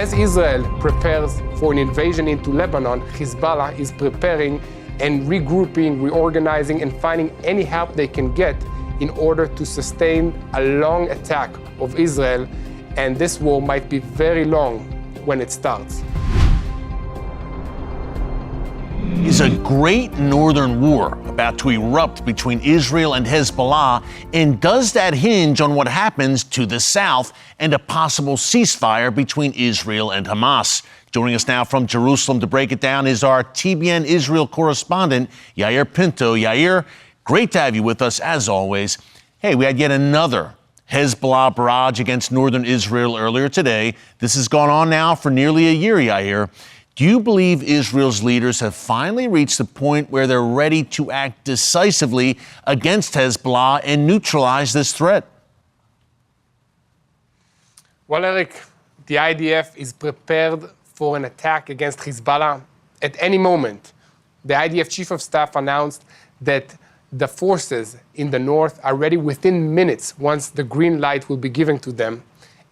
as Israel prepares for an invasion into Lebanon, Hezbollah is preparing and regrouping, reorganizing, and finding any help they can get in order to sustain a long attack of Israel. And this war might be very long when it starts. Is a great northern war about to erupt between Israel and Hezbollah? And does that hinge on what happens to the south and a possible ceasefire between Israel and Hamas? Joining us now from Jerusalem to break it down is our TBN Israel correspondent, Yair Pinto. Yair, great to have you with us, as always. Hey, we had yet another Hezbollah barrage against northern Israel earlier today. This has gone on now for nearly a year, Yair. Do you believe Israel's leaders have finally reached the point where they're ready to act decisively against Hezbollah and neutralize this threat? Well, Eric, the IDF is prepared for an attack against Hezbollah at any moment. The IDF Chief of Staff announced that the forces in the north are ready within minutes once the green light will be given to them,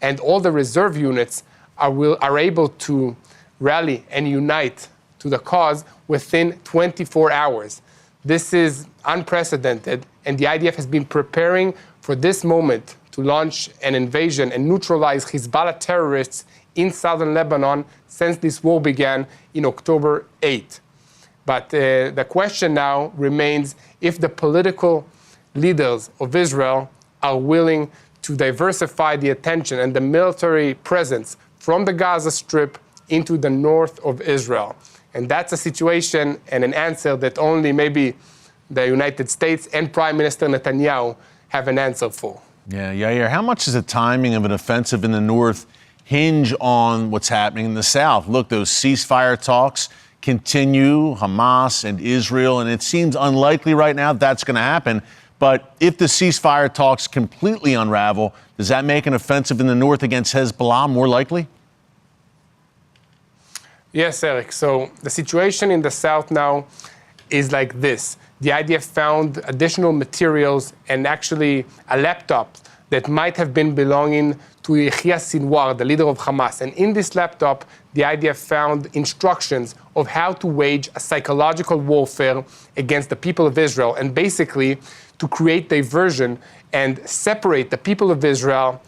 and all the reserve units are able to rally and unite to the cause within 24 hours. This is unprecedented, and the IDF has been preparing for this moment to launch an invasion and neutralize Hezbollah terrorists in southern Lebanon since this war began in October 8. But the question now remains if the political leaders of Israel are willing to diversify the attention and the military presence from the Gaza Strip into the north of Israel. And that's a situation and an answer that only maybe the United States and Prime Minister Netanyahu have an answer for. Yeah, Yair, how much does the timing of an offensive in the north hinge on what's happening in the south? Look, those ceasefire talks continue, Hamas and Israel, and it seems unlikely right now that's going to happen. But if the ceasefire talks completely unravel, does that make an offensive in the north against Hezbollah more likely? Yes, Eric. So the situation in the south now is like this. The IDF found additional materials and actually a laptop that might have been belonging to Yahya Sinwar, the leader of Hamas. And in this laptop, the IDF found instructions of how to wage a psychological warfare against the people of Israel, and basically to create diversion and separate the people of Israel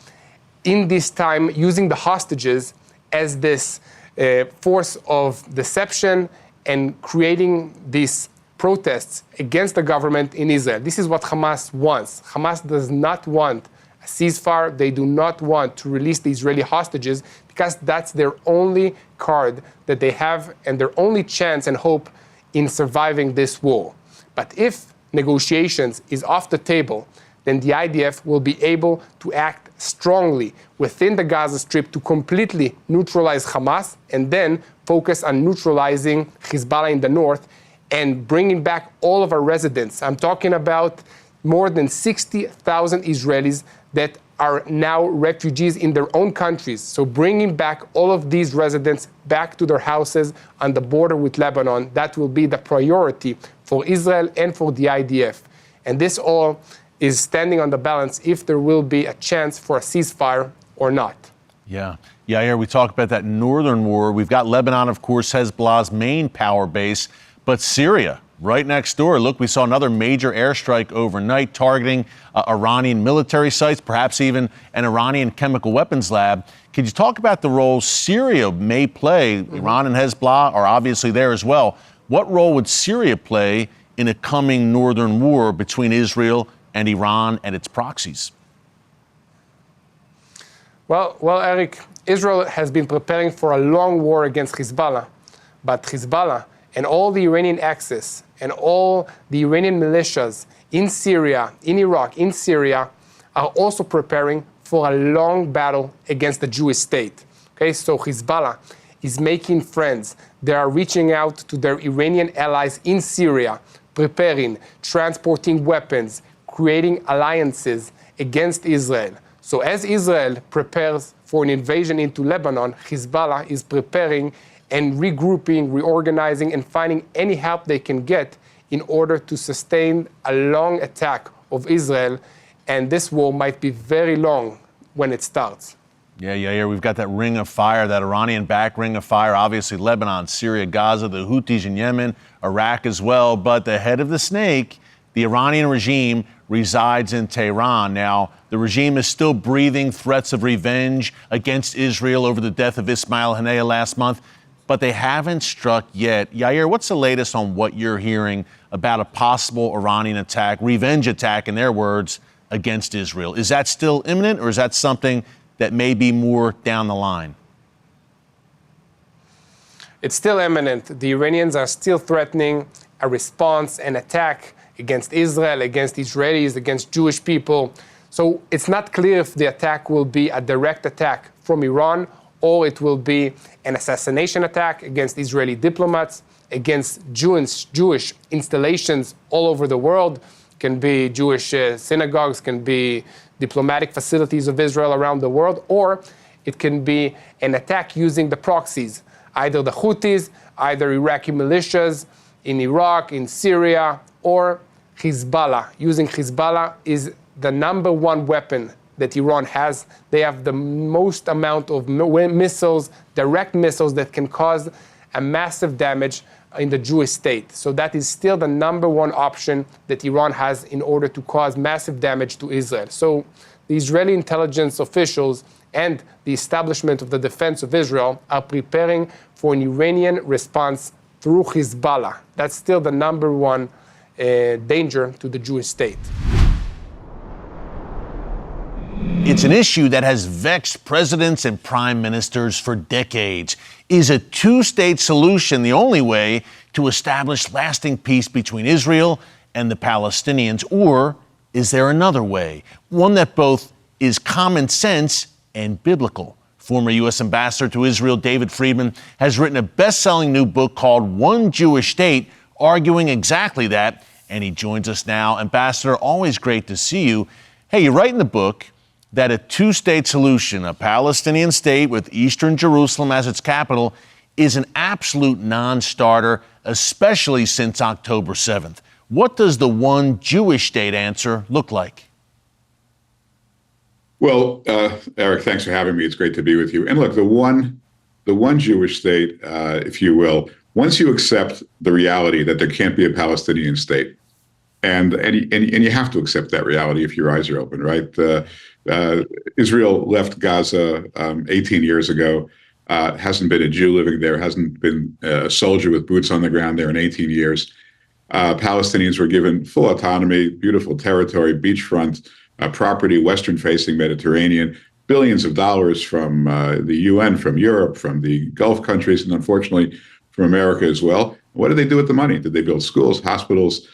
in this time using the hostages as this force of deception and creating these protests against the government in Israel. This is what Hamas wants. Hamas does not want a ceasefire. They do not want to release the Israeli hostages because that's their only card that they have and their only chance and hope in surviving this war. But if negotiations is off the table, then the IDF will be able to act strongly within the Gaza Strip to completely neutralize Hamas and then focus on neutralizing Hezbollah in the north and bringing back all of our residents. I'm talking about more than 60,000 Israelis that are now refugees in their own countries. So bringing back all of these residents back to their houses on the border with Lebanon, that will be the priority for Israel and for the IDF. And this all is standing on the balance if there will be a chance for a ceasefire or not. Yeah. Yair, we talk about that northern war. We've got Lebanon, of course, Hezbollah's main power base, but Syria right next door. Look, we saw another major airstrike overnight targeting Iranian military sites, perhaps even an Iranian chemical weapons lab. Could you talk about the role Syria may play? Iran and Hezbollah are obviously there as well. What role would Syria play in a coming northern war between Israel and Iran and its proxies? Well, Eric, Israel has been preparing for a long war against Hezbollah, but Hezbollah and all the Iranian axis and all the Iranian militias in Syria, in Iraq, in Syria, are also preparing for a long battle against the Jewish state. Okay, so Hezbollah is making friends. They are reaching out to their Iranian allies in Syria, preparing, transporting weapons, creating alliances against Israel. So as Israel prepares for an invasion into Lebanon, Hezbollah is preparing and regrouping, reorganizing, and finding any help they can get in order to sustain a long attack of Israel. And this war might be very long when it starts. Yeah, Yair, we've got that ring of fire, that Iranian-backed ring of fire, obviously Lebanon, Syria, Gaza, the Houthis in Yemen, Iraq as well. But the head of the snake, the Iranian regime, resides in Tehran. Now, the regime is still breathing threats of revenge against Israel over the death of Ismail Haniyeh last month, but they haven't struck yet. Yair, what's the latest on what you're hearing about a possible Iranian attack, revenge attack, in their words, against Israel? Is that still imminent, or is that something that may be more down the line? It's still imminent. The Iranians are still threatening a response, an attack against Israel, against Israelis, against Jewish people. So it's not clear if the attack will be a direct attack from Iran, or it will be an assassination attack against Israeli diplomats, against Jewish installations all over the world. Can be Jewish synagogues, can be diplomatic facilities of Israel around the world, or it can be an attack using the proxies, either the Houthis, either Iraqi militias in Iraq, in Syria, or Hezbollah. Using Hezbollah is the number one weapon that Iran has. They have the most amount of missiles, direct missiles, that can cause a massive damage in the Jewish state. So that is still the number one option that Iran has in order to cause massive damage to Israel. So the Israeli intelligence officials and the establishment of the defense of Israel are preparing for an Iranian response through Hezbollah. That's still the number one danger to the Jewish state. It's an issue that has vexed presidents and prime ministers for decades. Is a two-state solution the only way to establish lasting peace between Israel and the Palestinians, or is there another way, one that both is common sense and biblical? Former U.S. Ambassador to Israel David Friedman has written a best-selling new book called One Jewish State, arguing exactly that, and he joins us now. Ambassador, always great to see you. Hey, you write in the book that a two-state solution, a Palestinian state with eastern Jerusalem as its capital, is an absolute non-starter, especially since October 7th. What does the one Jewish state answer look like? Well, Eric, thanks for having me. It's great to be with you. And look, the one Jewish state, if you will, once you accept the reality that there can't be a Palestinian state, and you have to accept that reality if your eyes are open, right? Israel left Gaza 18 years ago. Hasn't been a Jew living there, hasn't been a soldier with boots on the ground there in 18 years. Palestinians were given full autonomy, beautiful territory, beachfront property, western-facing Mediterranean, billions of dollars from the UN, from Europe, from the Gulf countries, and unfortunately from America as well. What did they do with the money? Did they build schools, hospitals?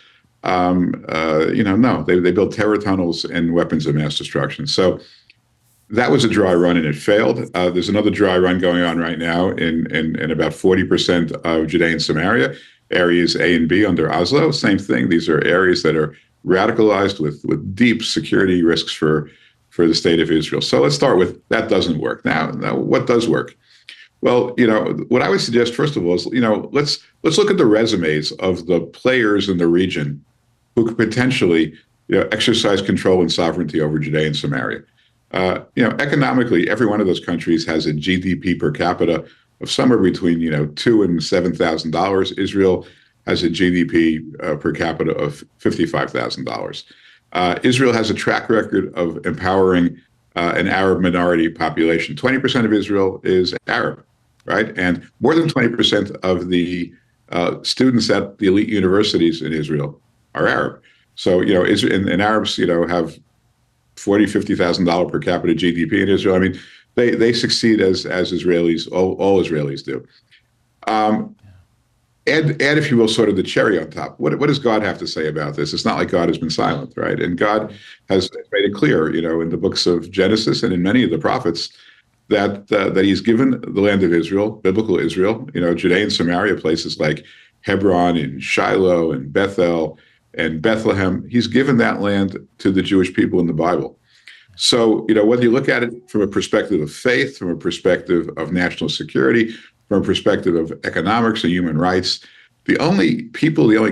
No, they built terror tunnels and weapons of mass destruction. So that was a dry run, and it failed. There's another dry run going on right now in about 40% of Judea and Samaria, areas A and B under Oslo. Same thing. These are areas that are radicalized with deep security risks for the state of Israel. So let's start with that doesn't work. Now what does work? Well, what I would suggest, first of all, is, let's look at the resumes of the players in the region who could potentially, exercise control and sovereignty over Judea and Samaria. Economically, every one of those countries has a GDP per capita of somewhere between, $2,000 and $7,000. Israel has a GDP per capita of $55,000. Israel has a track record of empowering an Arab minority population. 20% of Israel is Arab, right? And more than 20% of the students at the elite universities in Israel are Arab. So, and Arabs, have $40,000-$50,000 per capita GDP in Israel. I mean, they succeed as Israelis, all Israelis do. Add, if you will, sort of the cherry on top. What does God have to say about this? It's not like God has been silent, right? And God has made it clear, in the books of Genesis and in many of the prophets, that He's given the land of Israel, biblical Israel, Judea and Samaria, places like Hebron and Shiloh and Bethel and Bethlehem. He's given that land to the Jewish people in the Bible. So, whether you look at it from a perspective of faith, from a perspective of national security, from a perspective of economics and human rights, the only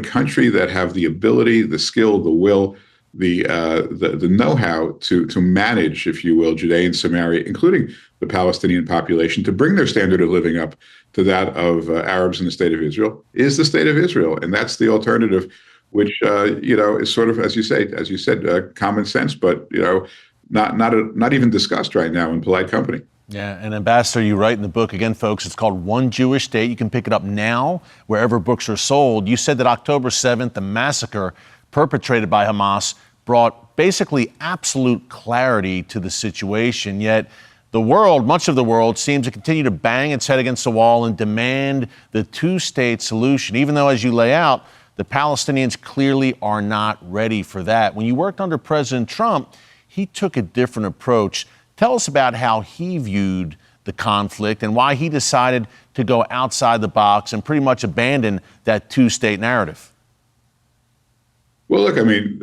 country that have the ability, the skill, the will the know-how to manage, if you will, Judea and Samaria, including the Palestinian population, to bring their standard of living up to that of Arabs in the state of Israel, is the state of Israel, and that's the alternative, which is sort of, as you said, common sense, but not even discussed right now in polite company. Yeah, and Ambassador, you write in the book, again, folks, it's called One Jewish State. You can pick it up now wherever books are sold. You said that October 7th, the massacre perpetrated by Hamas brought basically absolute clarity to the situation, yet the world, much of the world, seems to continue to bang its head against the wall and demand the two-state solution, even though, as you lay out, the Palestinians clearly are not ready for that. When you worked under President Trump, he took a different approach. Tell us about how he viewed the conflict and why he decided to go outside the box and pretty much abandon that two-state narrative. Well, look, I mean,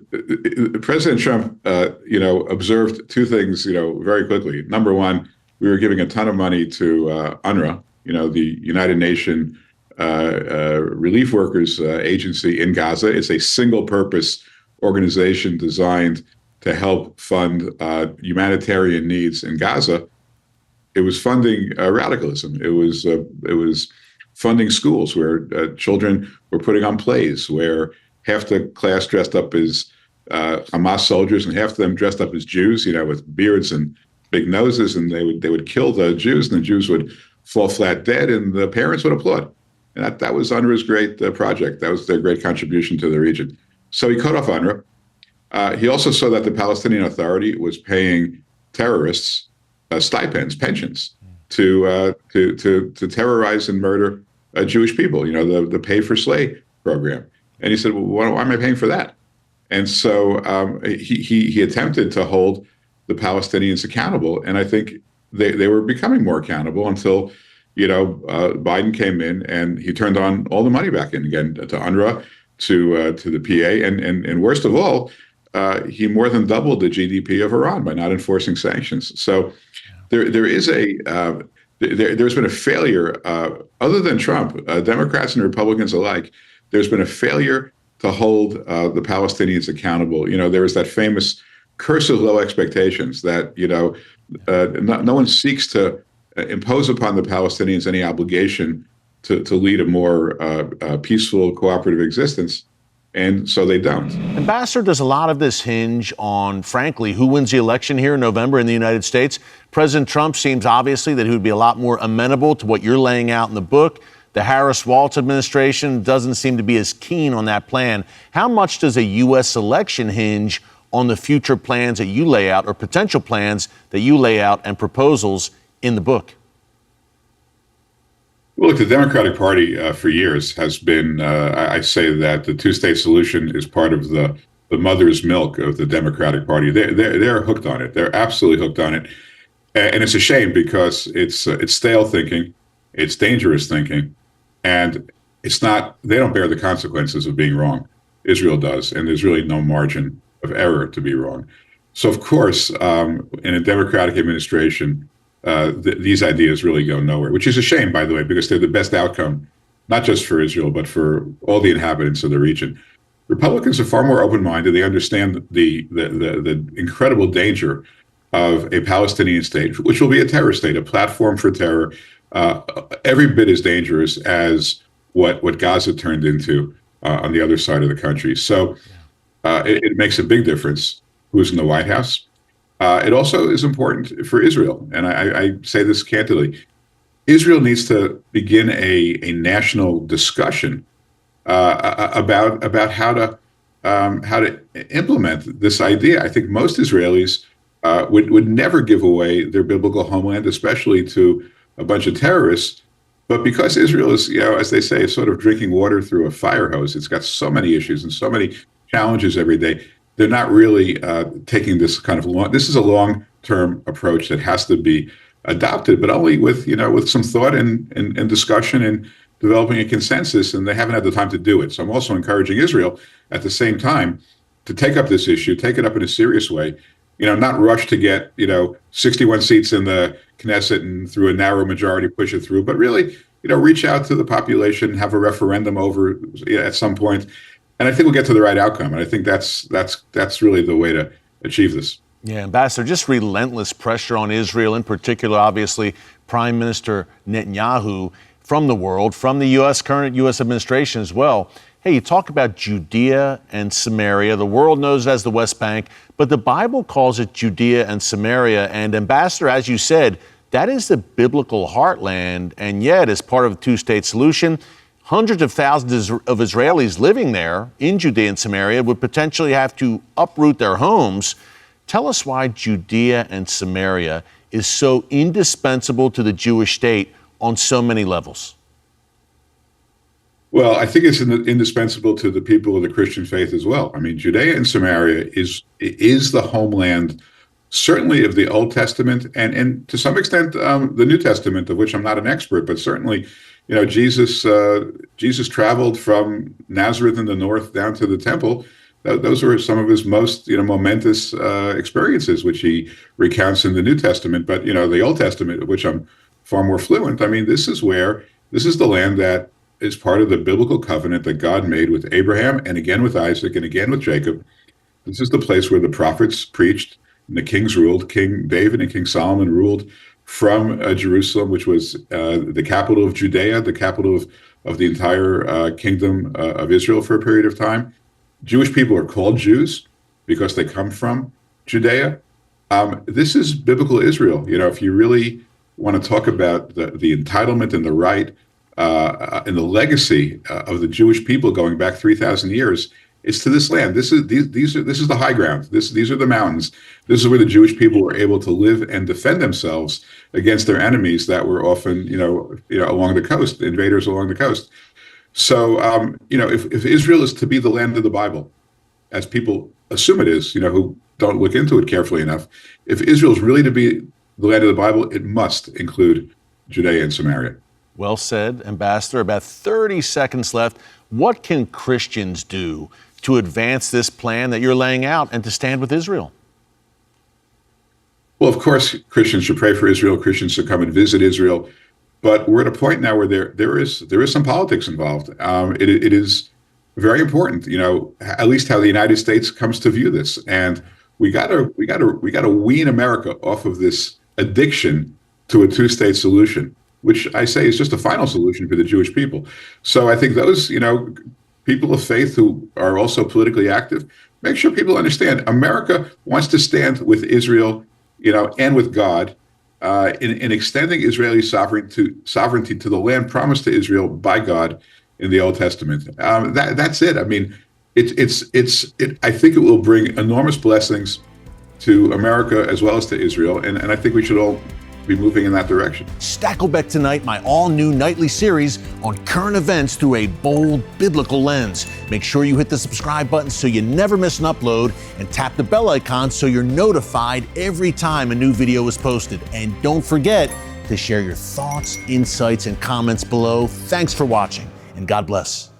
President Trump, observed two things, very quickly. Number one, we were giving a ton of money to UNRWA, the United Nations Relief Workers Agency in Gaza. It's a single-purpose organization designed to help fund humanitarian needs in Gaza. It was funding radicalism. It was funding schools where children were putting on plays, where half the class dressed up as Hamas soldiers and half of them dressed up as Jews, with beards and big noses, and they would kill the Jews, and the Jews would fall flat dead, and the parents would applaud. And that was UNRWA's great project. That was their great contribution to the region. So he cut off UNRWA. He also saw that the Palestinian Authority was paying terrorists stipends, pensions, to terrorize and murder Jewish people. The Pay for Slay program. And he said, "Well, why am I paying for that?" And so he attempted to hold the Palestinians accountable, and I think they were becoming more accountable until Biden came in and he turned on all the money back in again to UNRWA, to the PA, and worst of all, he more than doubled the GDP of Iran by not enforcing sanctions. So there's been a failure, other than Trump, Democrats and Republicans alike. There's been a failure to hold the Palestinians accountable. There was that famous curse of low expectations that no one seeks to impose upon the Palestinians any obligation to lead a more peaceful, cooperative existence. And so they don't. Ambassador, does a lot of this hinge on, frankly, who wins the election here in November in the United States? President Trump seems obviously that he would be a lot more amenable to what you're laying out in the book. The Harris-Walz administration doesn't seem to be as keen on that plan. How much does a U.S. election hinge on the future plans that you lay out, or potential plans that you lay out and proposals in the book? Well, look, the Democratic Party for years has been, I say that the two-state solution is part of the mother's milk of the Democratic Party. They're hooked on it. They're absolutely hooked on it. And it's a shame because it's stale thinking, it's dangerous thinking, and they don't bear the consequences of being wrong. Israel does, and there's really no margin of error to be wrong. So, of course, in a Democratic administration, these ideas really go nowhere, which is a shame, by the way, because they're the best outcome, not just for Israel, but for all the inhabitants of the region. Republicans are far more open-minded. They understand the incredible danger of a Palestinian state, which will be a terror state, a platform for terror, every bit as dangerous as what Gaza turned into on the other side of the country. So it makes a big difference who's in the White House. It also is important for Israel, and I say this candidly. Israel needs to begin a national discussion about how to implement this idea. I think most Israelis would never give away their biblical homeland, especially to a bunch of terrorists. But because Israel is, as they say, sort of drinking water through a fire hose, it's got so many issues and so many challenges every day. They're not really taking this kind of this is a long-term approach that has to be adopted, but only with some thought and discussion and developing a consensus, and they haven't had the time to do it. So I'm also encouraging Israel at the same time to take up this issue, take it up in a serious way, not rush to get, 61 seats in the Knesset and through a narrow majority push it through, but really, reach out to the population, have a referendum over at some point, And I think we'll get to the right outcome. And I think that's really the way to achieve this. Yeah, Ambassador, just relentless pressure on Israel, in particular, obviously, Prime Minister Netanyahu from the world, from the current U.S. administration as well. Hey, you talk about Judea and Samaria. The world knows it as the West Bank, but the Bible calls it Judea and Samaria. And Ambassador, as you said, that is the biblical heartland. And yet, as part of a two-state solution, hundreds of thousands of Israelis living there in Judea and Samaria would potentially have to uproot their homes. Tell us why Judea and Samaria is so indispensable to the Jewish state on so many levels. Well, I think it's indispensable to the people of the Christian faith as well. I mean, Judea and Samaria is the homeland, certainly of the Old Testament and to some extent the New Testament, of which I'm not an expert, but certainly, Jesus traveled from Nazareth in the north down to the temple. Those were some of his most momentous experiences, which he recounts in the New Testament. But the Old Testament, of which I'm far more fluent. I mean, this is the land that is part of the biblical covenant that God made with Abraham and again with Isaac and again with Jacob. This is the place where the prophets preached and the kings ruled. King David and King Solomon ruled from Jerusalem, which was the capital of Judea, the capital of the entire kingdom of Israel for a period of time. Jewish people are called Jews because they come from Judea. This is biblical Israel. If you really want to talk about the entitlement and the right and the legacy of the Jewish people going back 3,000 years, it's to this land. This is the high ground. These are the mountains. This is where the Jewish people were able to live and defend themselves against their enemies that were often, along the coast, invaders along the coast. So, if Israel is to be the land of the Bible, as people assume it is, who don't look into it carefully enough, if Israel is really to be the land of the Bible, it must include Judea and Samaria. Well said, Ambassador. About 30 seconds left. What can Christians do to advance this plan that you're laying out and to stand with Israel? Well, of course, Christians should pray for Israel. Christians should come and visit Israel. But we're at a point now where there is some politics involved. It is very important, at least how the United States comes to view this. And we gotta wean America off of this addiction to a two-state solution, which I say is just a final solution for the Jewish people. So I think those, people of faith who are also politically active, make sure people understand America wants to stand with Israel, and with God in extending Israeli sovereignty to the land promised to Israel by God in the Old Testament. That's it. I mean, I think it will bring enormous blessings to America as well as to Israel, and I think we should all be moving in that direction. Stakelbeck Tonight, my all-new nightly series on current events through a bold biblical lens. Make sure you hit the subscribe button so you never miss an upload, and tap the bell icon so you're notified every time a new video is posted. And don't forget to share your thoughts, insights, and comments below. Thanks for watching, and God bless.